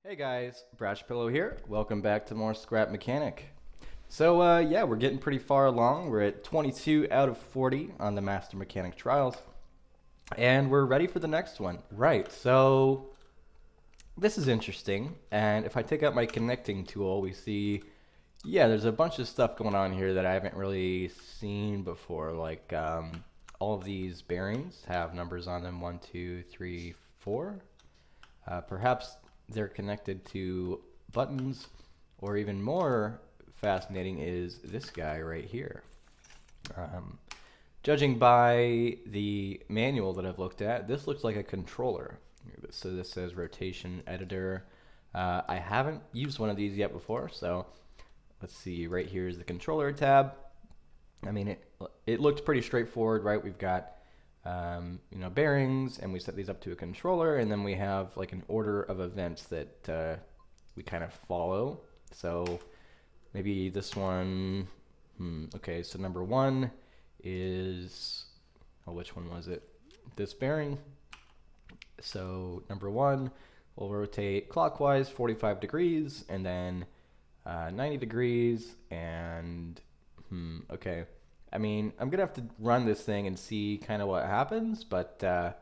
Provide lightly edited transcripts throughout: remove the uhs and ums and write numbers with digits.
Hey guys, Brash Pillow here. Welcome back to more Scrap Mechanic. Yeah, we're getting pretty far along. We're at 22 out of 40 on the Master Mechanic Trials, and we're ready for the next one. Right, so this is interesting, and if I take out my connecting tool, we see, yeah, there's a bunch of stuff going on here that I haven't really seen before. All of these bearings have numbers on them, 1, 2, 3, 4. Perhaps they're connected to buttons, or even more fascinating is this guy right here. Um, Judging by the manual that I've looked at, this looks like a controller. So this says rotation editor. I haven't used one of these yet before, so let's see. Right here is the controller tab. I mean, it looked pretty straightforward, right? We've got bearings, and we set these up to a controller, and then we have like an order of events that we kind of follow. So maybe this one. Okay, so number one is, which one was it? This bearing. So number one, we'll rotate clockwise 45 degrees, and then 90 degrees, and okay. I mean, I'm gonna have to run this thing and see kind of what happens, but I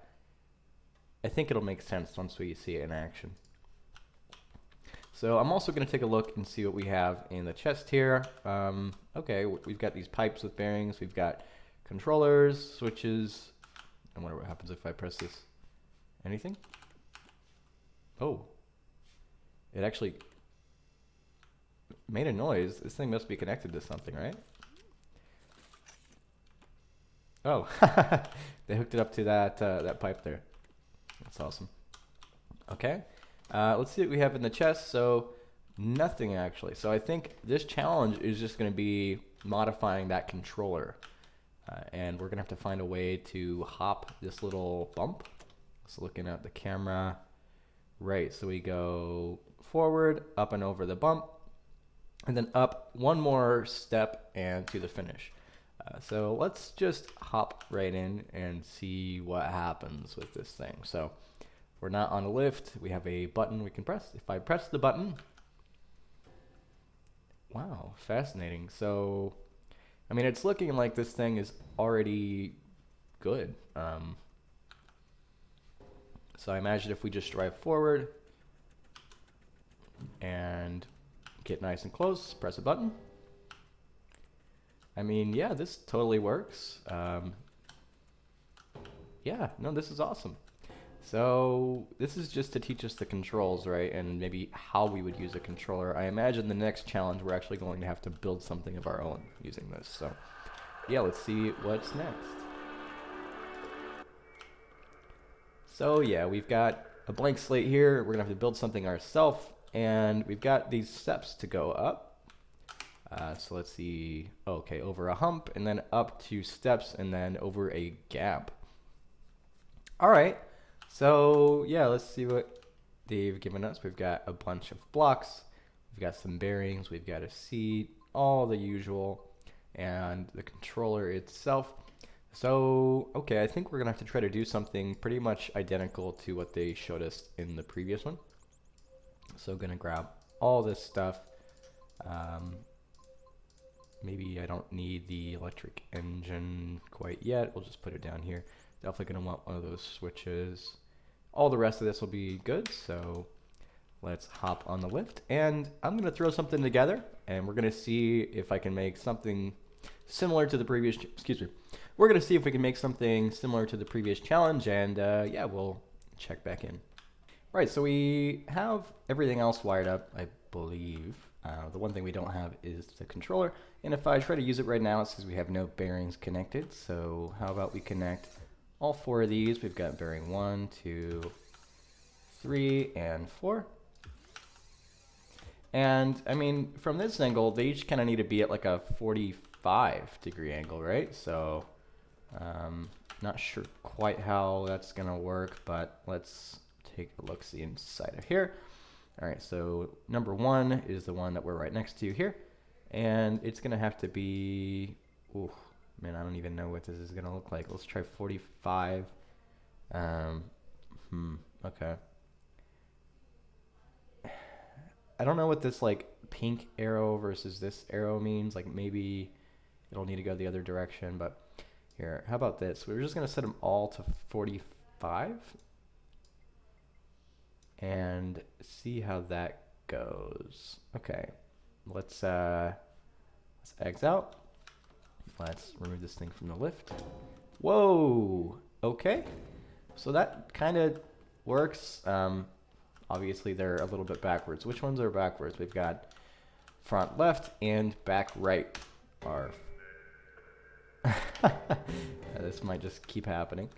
think it'll make sense once we see it in action. So I'm also gonna take a look and see what we have in the chest here. Okay, we've got these pipes with bearings. We've got controllers, switches. I wonder what happens if I press this. Anything? Oh, it actually made a noise. This thing must be connected to something, right? Oh, they hooked it up to that pipe there. That's awesome. Okay, let's see what we have in the chest. So nothing actually. So I think this challenge is just going to be modifying that controller, and we're going to have to find a way to hop this little bump. So looking at the camera, right? So we go forward, up and over the bump, and then up one more step and to the finish. So let's just hop right in and see what happens with this thing. So we're not on a lift. We have a button we can press. If I press the button, wow, fascinating. So, I mean, it's looking like this thing is already good. So I imagine if we just drive forward and get nice and close, press a button. I mean, yeah, this totally works. Yeah, no, this is awesome. So this is just to teach us the controls, right? And maybe how we would use a controller. I imagine the next challenge we're actually going to have to build something of our own using this. So yeah, let's see what's next. So yeah, we've got a blank slate here. We're gonna have to build something ourselves, and we've got these steps to go up. So let's see. Okay, over a hump, and then up 2 steps, and then over a gap. All right. So yeah, let's see what they've given us. We've got a bunch of blocks. We've got some bearings. We've got a seat, all the usual, and the controller itself. So, okay, I think we're gonna have to try to do something pretty much identical to what they showed us in the previous one. So gonna grab all this stuff. Maybe I don't need the electric engine quite yet. We'll just put it down here. Definitely gonna want one of those switches. All the rest of this will be good, so let's hop on the lift. And I'm gonna throw something together, and we're gonna see if I can make something similar to the previous, excuse me. We're gonna see if we can make something similar to the previous challenge, and yeah, we'll check back in. Right, so we have everything else wired up, I believe. The one thing we don't have is the controller, and if I try to use it right now, it says we have no bearings connected. So how about we connect all 4 of these? We've got bearing 1, 2, 3, and 4. And I mean, from this angle, they each kind of need to be at like a 45-degree angle, right? So not sure quite how that's gonna work, but let's take a look see inside of here. All right, so number 1 is the one that we're right next to here, and it's gonna have to be, ooh, man, I don't even know what this is gonna look like. Let's try 45. Okay. I don't know what this like pink arrow versus this arrow means. Like maybe it'll need to go the other direction, but here, how about this? We're just gonna set them all to 45 and see how that goes. Okay, let's X out. Let's remove this thing from the lift. Whoa, okay. So that kind of works. Obviously they're a little bit backwards. Which ones are backwards? We've got front left and back right are this might just keep happening.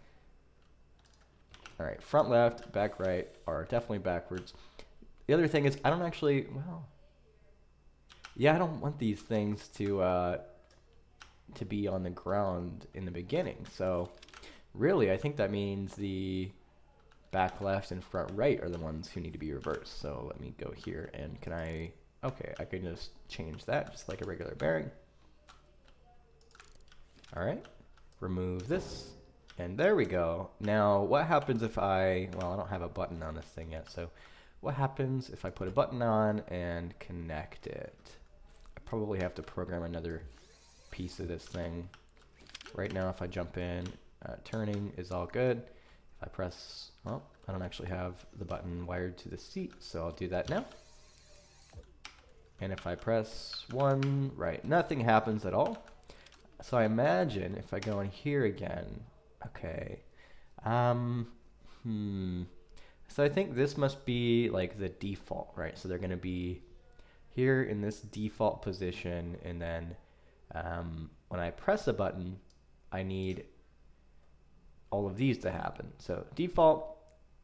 All right, front left, back right are definitely backwards. The other thing is I don't actually, well, yeah, I don't want these things to be on the ground in the beginning. So really, I think that means the back left and front right are the ones who need to be reversed. So let me go here and can I, okay, I can just change that just like a regular bearing. All right, remove this, and there we go. Now, what happens if I, well, I don't have a button on this thing yet, so what happens if I put a button on and connect it? I probably have to program another piece of this thing. Right now, if I jump in, turning is all good. If I press, well, I don't actually have the button wired to the seat, so I'll do that now. And if I press 1, right, nothing happens at all. So I imagine if I go in here again, okay, so I think this must be like the default, right? So they're going to be here in this default position, and then when I press a button, I need all of these to happen. So default,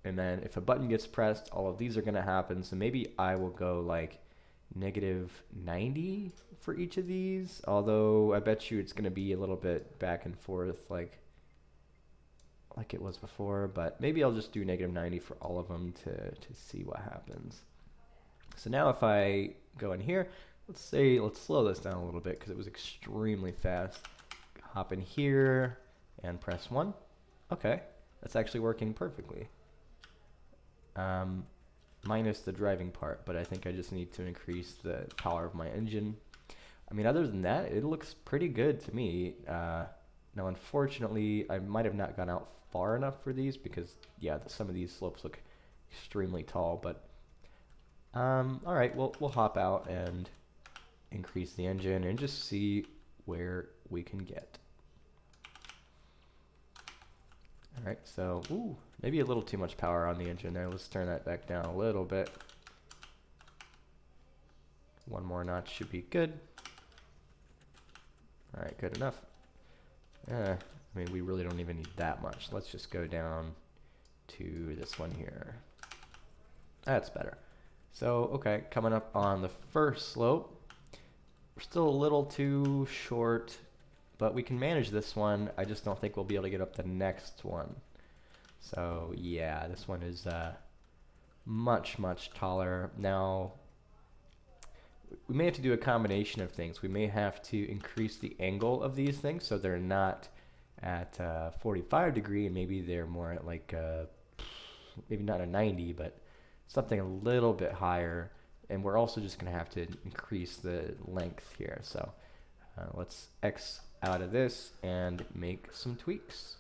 and then if a button gets pressed, all of these are going to happen. So maybe I will go like -90 for each of these, although I bet you it's going to be a little bit back and forth like it was before, but maybe I'll just do -90 for all of them to see what happens. So now if I go in here, let's slow this down a little bit because it was extremely fast. Hop in here and press 1. Okay, that's actually working perfectly. Minus the driving part, but I think I just need to increase the power of my engine. I mean, other than that, it looks pretty good to me. Now, unfortunately, I might have not gone out far enough for these because, yeah, some of these slopes look extremely tall, but all right, we'll hop out and increase the engine and just see where we can get. All right, so, ooh, maybe a little too much power on the engine there. Let's turn that back down a little bit. One more notch should be good. All right, good enough. I mean, we really don't even need that much. Let's just go down to this one here. That's better. So, okay, coming up on the first slope. We're still a little too short, but we can manage this one. I just don't think we'll be able to get up the next one. So yeah, this one is much, much taller. Now, we may have to do a combination of things. We may have to increase the angle of these things so they're not at 45 degree, and maybe they're more at like, maybe not a 90, but something a little bit higher. And we're also just going to have to increase the length here. So let's X out of this and make some tweaks.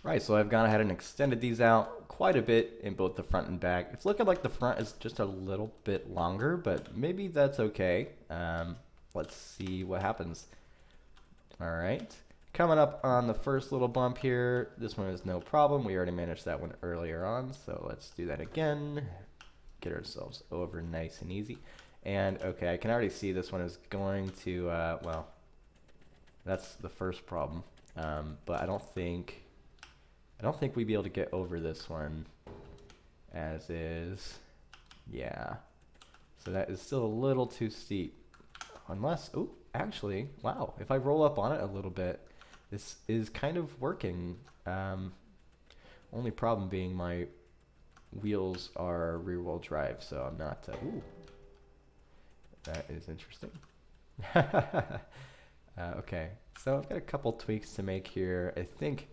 Right, so I've gone ahead and extended these out quite a bit in both the front and back. It's looking like the front is just a little bit longer, but maybe that's okay. Let's see what happens. All right, coming up on the first little bump here. This one is no problem. We already managed that one earlier on, so let's do that again. Get ourselves over nice and easy. And okay, I can already see this one is going to, well, that's the first problem. But I don't think we'd be able to get over this one as is. Yeah. So that is still a little too steep. Unless, oh, actually, wow. If I roll up on it a little bit, this is kind of working. Only problem being my wheels are rear wheel drive, so I'm not, ooh. That is interesting. Okay, so I've got a couple tweaks to make here. I think,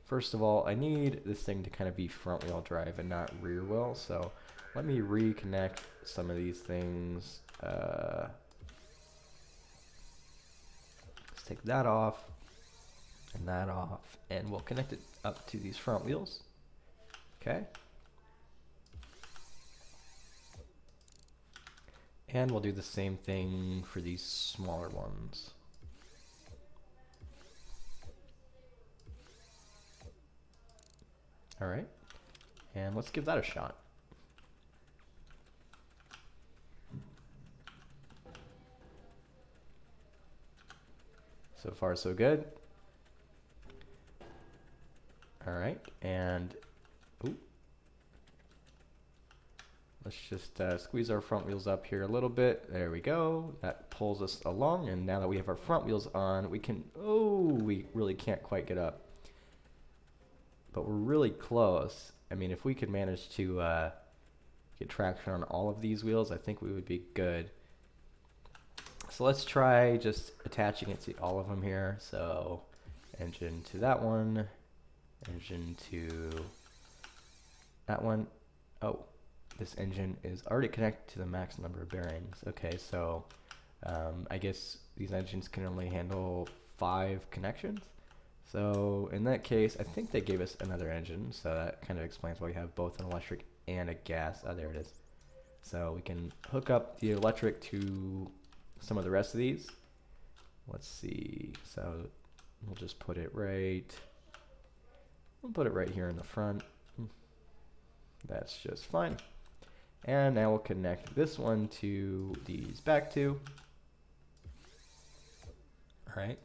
first of all, I need this thing to kind of be front wheel drive and not rear wheel. So Let me reconnect some of these things. Let's take that off and that off, and we'll connect it up to these front wheels. Okay. And we'll do the same thing for these smaller ones. All right. And let's give that a shot. So far, so good. All right, and ooh, let's just squeeze our front wheels up here a little bit. There we go. That pulls us along, and now that we have our front wheels on, we can, oh, we really can't quite get up. But we're really close. I mean, if we could manage to get traction on all of these wheels, I think we would be good. So let's try just attaching it to all of them here. So engine to that one, engine to that one. Oh, this engine is already connected to the max number of bearings. Okay, so I guess these engines can only handle 5 connections. So in that case, I think they gave us another engine, so that kind of explains why we have both an electric and a gas. Oh, there it is. So we can hook up the electric to some of the rest of these. Let's see. So we'll just put it right. We'll put it right here in the front. That's just fine. And now we'll connect this one to these back two. All right.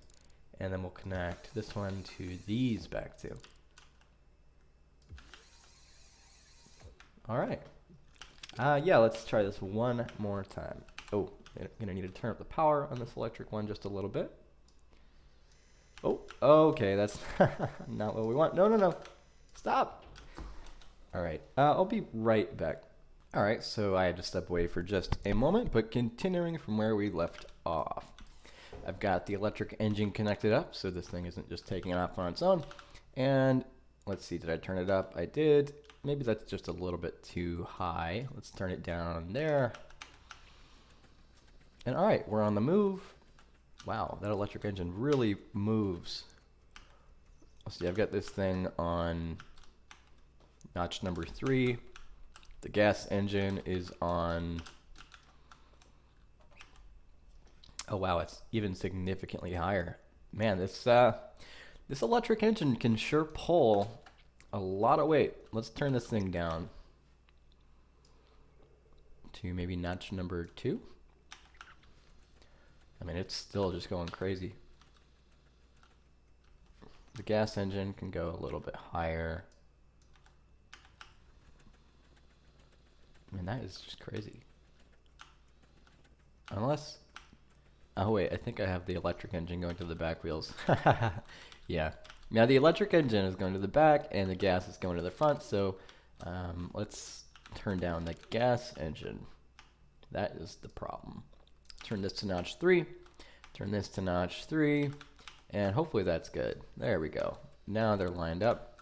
And then we'll connect this one to these back two. All right. Yeah, let's try this one more time. Oh, I'm gonna need to turn up the power on this electric one just a little bit. Oh, okay, that's not what we want. No, no, no, stop. All right, I'll be right back. All right, so I had to step away for just a moment, but continuing from where we left off. I've got the electric engine connected up, so this thing isn't just taking off on its own. And let's see, did I turn it up? I did. Maybe that's just a little bit too high. Let's turn it down there. And all right, we're on the move. Wow, that electric engine really moves. Let's see, I've got this thing on notch number 3. The gas engine is on, oh wow, it's even significantly higher. Man, this electric engine can sure pull a lot of weight. Let's turn this thing down to maybe notch number 2. I mean, it's still just going crazy. The gas engine can go a little bit higher. I mean, that is just crazy. Unless, oh wait, I think I have the electric engine going to the back wheels. Yeah. Now the electric engine is going to the back and the gas is going to the front, so let's turn down the gas engine. That is the problem. Turn this to notch 3, turn this to notch 3, and hopefully that's good. There we go. Now they're lined up.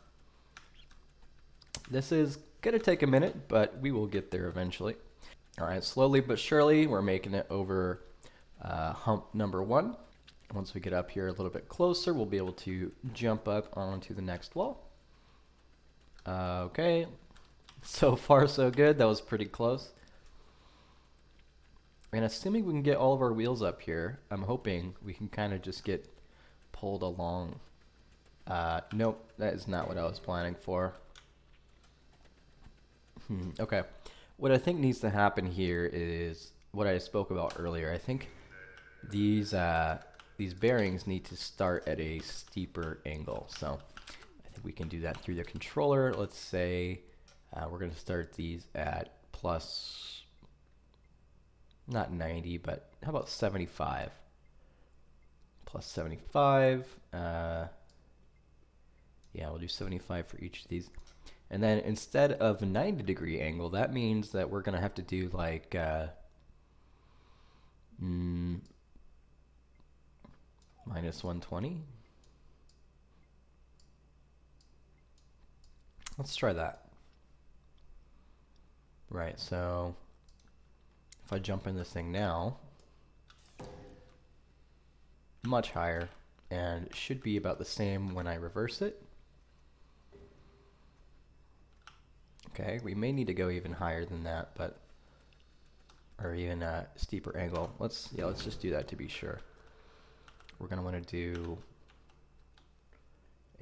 This is gonna take a minute, but we will get there eventually. All right, slowly but surely, we're making it over hump number 1. Once we get up here a little bit closer, we'll be able to jump up onto the next wall. Okay, so far so good. That was pretty close. And assuming we can get all of our wheels up here, I'm hoping we can kind of just get pulled along. Nope, that is not what I was planning for. Okay, what I think needs to happen here is what I spoke about earlier. I think these bearings need to start at a steeper angle. So I think we can do that through the controller. Let's say we're going to start these at plus, not 90, but how about 75? Plus 75. Yeah, we'll do 75 for each of these. And then instead of a 90-degree angle, that means that we're going to have to do like minus 120. Let's try that. Right, so if I jump in this thing now, much higher, and it should be about the same when I reverse it. Okay, we may need to go even higher than that, but or even a steeper angle. Let's just do that to be sure. We're gonna want to do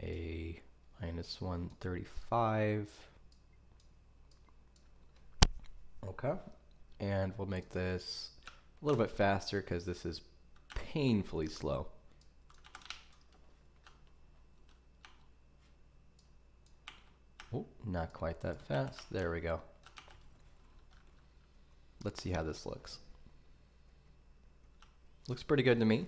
a -135. Okay, and we'll make this a little bit faster because this is painfully slow. Oh, not quite that fast. There we go. Let's see how this looks. Looks pretty good to me.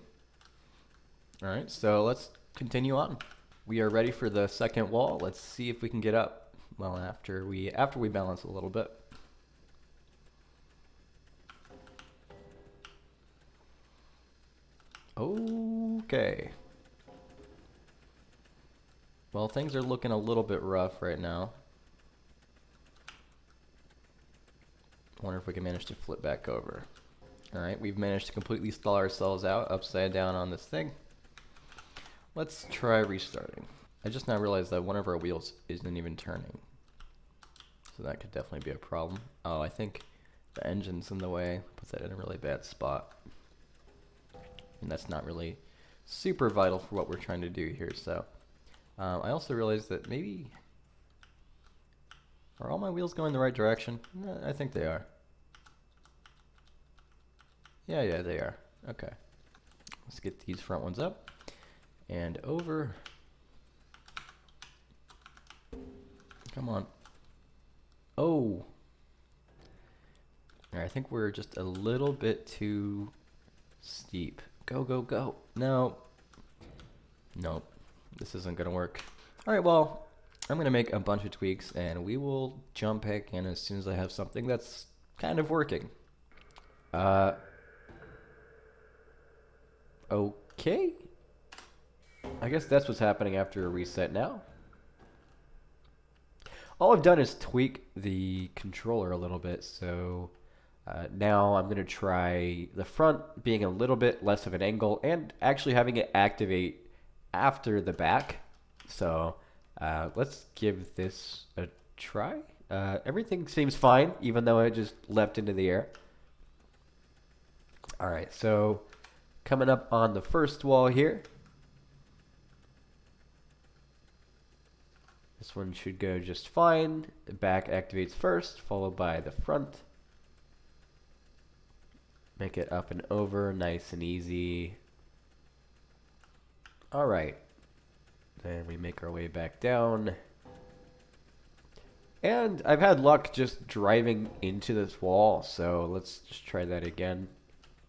All right, so let's continue on. We are ready for the second wall. Let's see if we can get up. Well, after we balance a little bit. Okay. Well, things are looking a little bit rough right now. Wonder if we can manage to flip back over. All right, we've managed to completely stall ourselves out upside down on this thing. Let's try restarting. I just now realized that one of our wheels isn't even turning. So that could definitely be a problem. Oh, I think the engine's in the way. Puts that in a really bad spot. And that's not really super vital for what we're trying to do here. So I also realized that maybe... Are all my wheels going the right direction? I think they are. Yeah, they are. Okay. Let's get these front ones up and over. Come on. Oh. All right, I think we're just a little bit too steep. Go, go, go. No. Nope. This isn't going to work. All right, well, I'm going to make a bunch of tweaks, and we will jump back in as soon as I have something that's kind of working. Okay. I guess that's what's happening after a reset now. All I've done is tweak the controller a little bit, so now I'm going to try the front being a little bit less of an angle and actually having it activate after the back. So let's give this a try. Everything seems fine, even though I just leapt into the air. All right, so coming up on the first wall here. This one should go just fine. The back activates first, followed by the front. Make it up and over, nice and easy. All right. Then we make our way back down. And I've had luck just driving into this wall, so let's just try that again.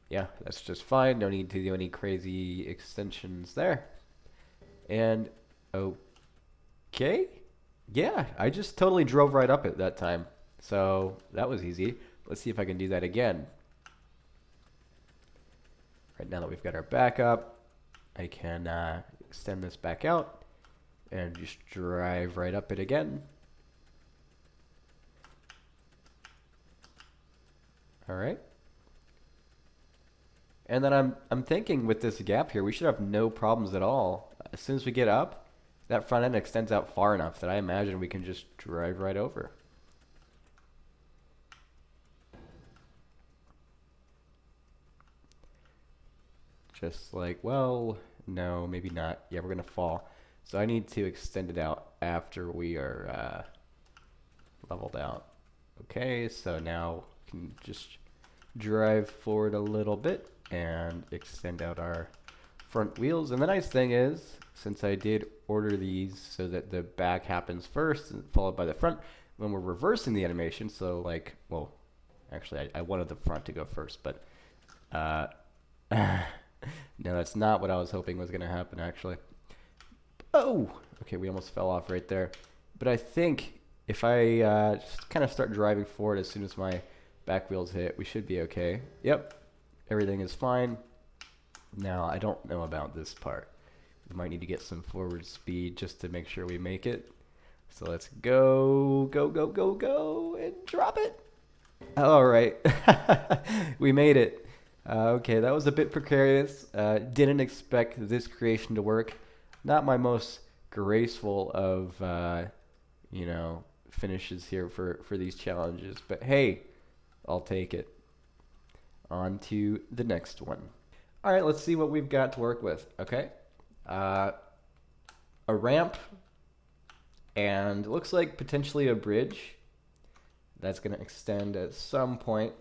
Yeah, that's just fine. No need to do any crazy extensions there. And okay. Yeah, I just totally drove right up it that time. So that was easy. Let's see if I can do that again. Right now that we've got our back up, I can extend this back out and just drive right up it again. All right. And then I'm thinking with this gap here, we should have no problems at all. As soon as we get up, that front end extends out far enough that I imagine we can just drive right over. Just like, well, no, maybe not. Yeah, we're going to fall. So I need to extend it out after we are leveled out. Okay, so now we can just drive forward a little bit and extend out our front wheels. And the nice thing is, since I did order these so that the back happens first and followed by the front, when we're reversing the animation, so like, well, actually I wanted the front to go first, but no, that's not what I was hoping was going to happen, actually. Oh, okay, we almost fell off right there. But I think if I just kind of start driving forward as soon as my back wheels hit, we should be okay. Yep, everything is fine. Now, I don't know about this part. We might need to get some forward speed just to make sure we make it. So let's go, go, go, go, go, and drop it. All right. We made it. Okay, that was a bit precarious. Didn't expect this creation to work. Not my most graceful of, you know, finishes here for these challenges. But hey, I'll take it. On to the next one. All right, let's see what we've got to work with. Okay. Uh, a ramp, and it looks like potentially a bridge that's going to extend at some point.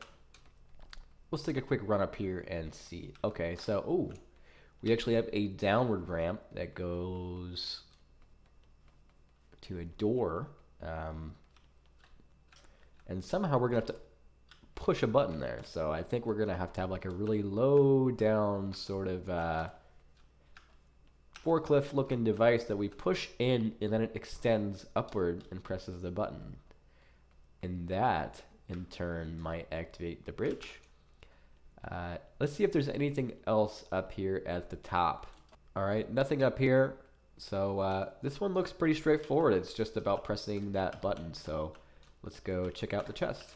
Let's take a quick run up here and see. Okay, so, we actually have a downward ramp that goes to a door. And somehow we're going to have to push a button there. So I think we're going to have like a really low down sort of forklift looking device that we push in, and then it extends upward and presses the button. And that, in turn, might activate the bridge. Let's see if there's anything else up here at the top. All right, nothing up here. So this one looks pretty straightforward. It's just about pressing that button. So let's go check out the chest.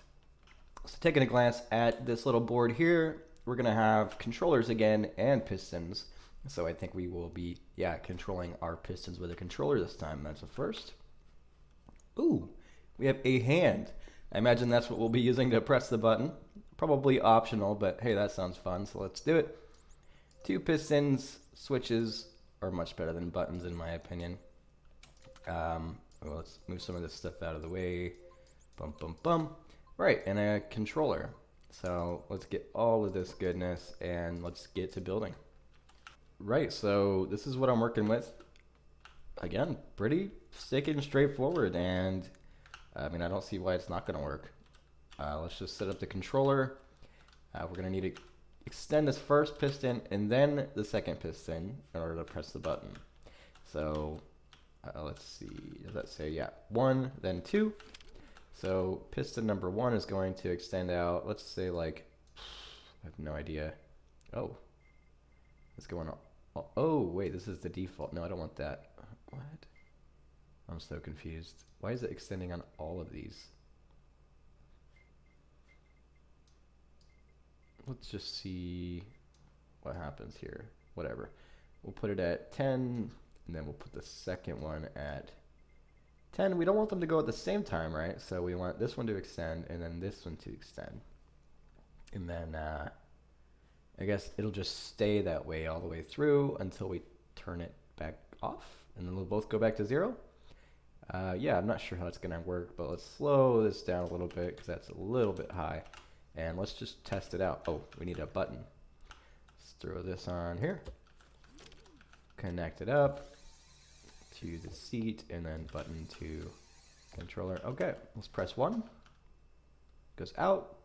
So taking a glance at this little board here, we're going to have controllers again and pistons. So I think we will be, controlling our pistons with a controller this time. That's a first. Ooh, we have a hand. I imagine that's what we'll be using to press the button. Probably optional, but hey, that sounds fun, so let's do it. 2 pistons, switches are much better than buttons in my opinion. Let's move some of this stuff out of the way. Bum, bum, bum. Right, and a controller. So let's get all of this goodness and let's get to building. Right, so this is what I'm working with. Again, pretty sick and straightforward, and I mean, I don't see why it's not going to work. Let's just set up the controller. We're going to need to extend this first piston and then the second piston in order to press the button. So let's see, does that say, 1, then 2. So piston number 1 is going to extend out, let's say like, I have no idea. Oh, what's going on? Oh, wait, this is the default. No, I don't want that. What? I'm so confused. Why is it extending on all of these? Let's just see what happens here. Whatever. We'll put it at 10, and then we'll put the second one at 10. We don't want them to go at the same time, right? So we want this one to extend, and then this one to extend. And then I guess it'll just stay that way all the way through until we turn it back off, and then they'll both go back to 0. I'm not sure how it's going to work, but let's slow this down a little bit because that's a little bit high. And let's just test it out. Oh, we need a button. Let's throw this on here. Connect it up to the seat, and then button to controller. Okay, let's press 1. Goes out.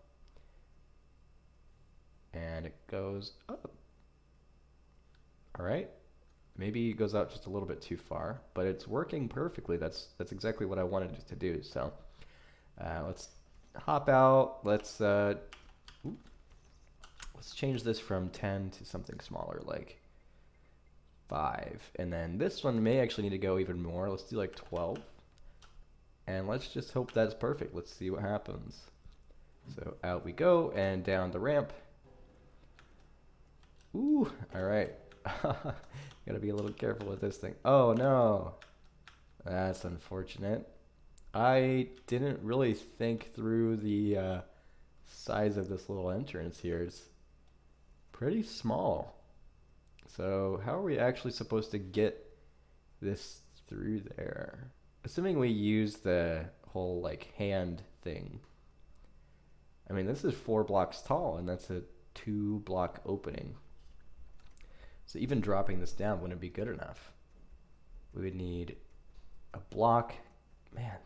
And it goes up. All right. Maybe it goes out just a little bit too far, but it's working perfectly. That's exactly what I wanted it to do. So let's hop out. Let's change this from 10 to something smaller, like 5. And then this one may actually need to go even more. Let's do like 12. And let's just hope that's perfect. Let's see what happens. So out we go and down the ramp. Ooh, all right. Gotta be a little careful with this thing. Oh no, that's unfortunate. I didn't really think through the size of this little entrance here. It's pretty small. So how are we actually supposed to get this through there? Assuming we use the whole like hand thing. I mean, this is 4 blocks tall, and that's a 2-block opening. So even dropping this down wouldn't be good enough. We would need a block. Man.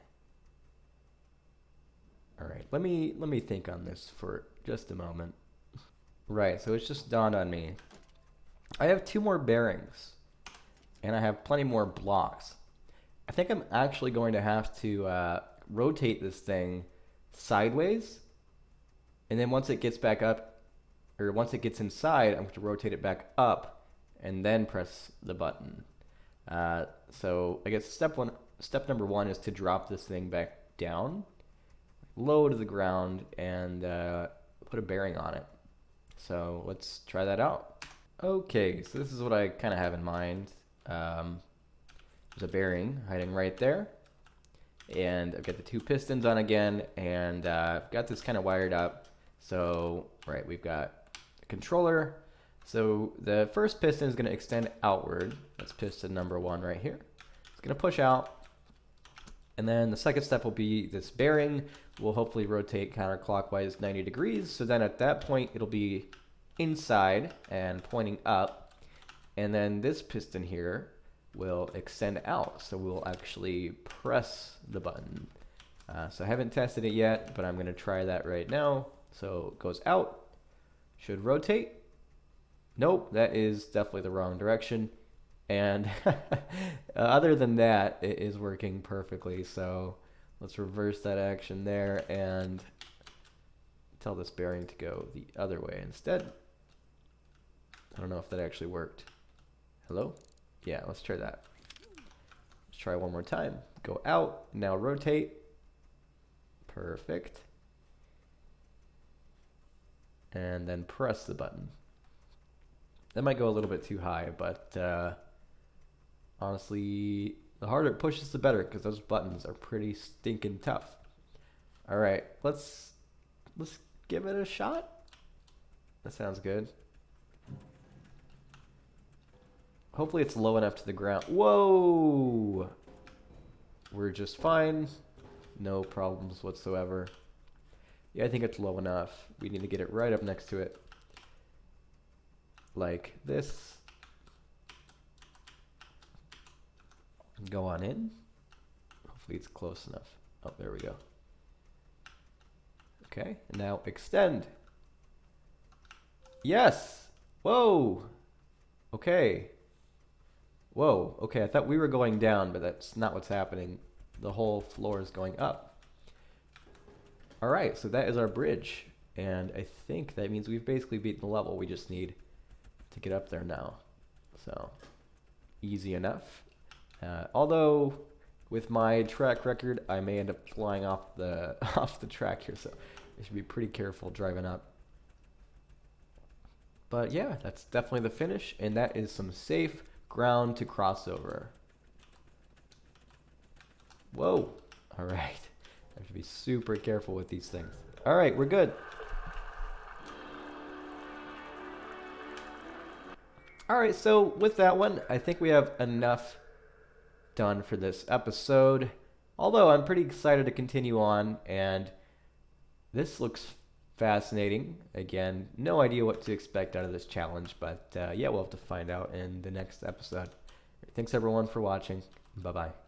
All right, let me think on this for just a moment. Right, so it's just dawned on me. I have 2 more bearings, and I have plenty more blocks. I think I'm actually going to have to rotate this thing sideways, and then once it gets back up, or once it gets inside, I'm going to rotate it back up and then press the button. So I guess step number 1 is to drop this thing back down, like low to the ground and put a bearing on it. So let's try that out. Okay, so this is what I kind of have in mind. There's a bearing hiding right there. And I've got the two pistons on again, and I've got this kind of wired up. So, right, we've got a controller. So the first piston is going to extend outward. That's piston number 1 right here. It's going to push out. And then the second step will be this bearing will hopefully rotate counterclockwise 90 degrees. So then at that point, it'll be inside and pointing up. And then this piston here will extend out. So we'll actually press the button. So I haven't tested it yet, but I'm going to try that right now. So it goes out, should rotate. Nope, that is definitely the wrong direction. And other than that, it is working perfectly. So let's reverse that action there and tell this bearing to go the other way instead. I don't know if that actually worked. Hello? Yeah, let's try that. Let's try one more time. Go out, now rotate. Perfect. And then press the button. That might go a little bit too high, but honestly, the harder it pushes, the better, because those buttons are pretty stinking tough. All right, let's give it a shot. That sounds good. Hopefully it's low enough to the ground. Whoa! We're just fine. No problems whatsoever. Yeah, I think it's low enough. We need to get it right up next to it. Like this. Go on in. Hopefully it's close enough. Oh, there we go. Okay, and now extend. Yes! Whoa! Okay. Whoa, okay, I thought we were going down, but that's not what's happening. The whole floor is going up. All right, so that is our bridge. And I think that means we've basically beaten the level. We just need to get up there now. So, easy enough. Although, with my track record, I may end up flying off the off the track here, so I should be pretty careful driving up. But yeah, that's definitely the finish, and that is some safe ground to cross over. Whoa. All right. I have to be super careful with these things. All right, we're good. All right, so with that one, I think we have enough done for this episode. Although I'm pretty excited to continue on, and this looks fascinating. Again, no idea what to expect out of this challenge, but yeah, we'll have to find out in the next episode. Thanks everyone for watching. Bye-bye.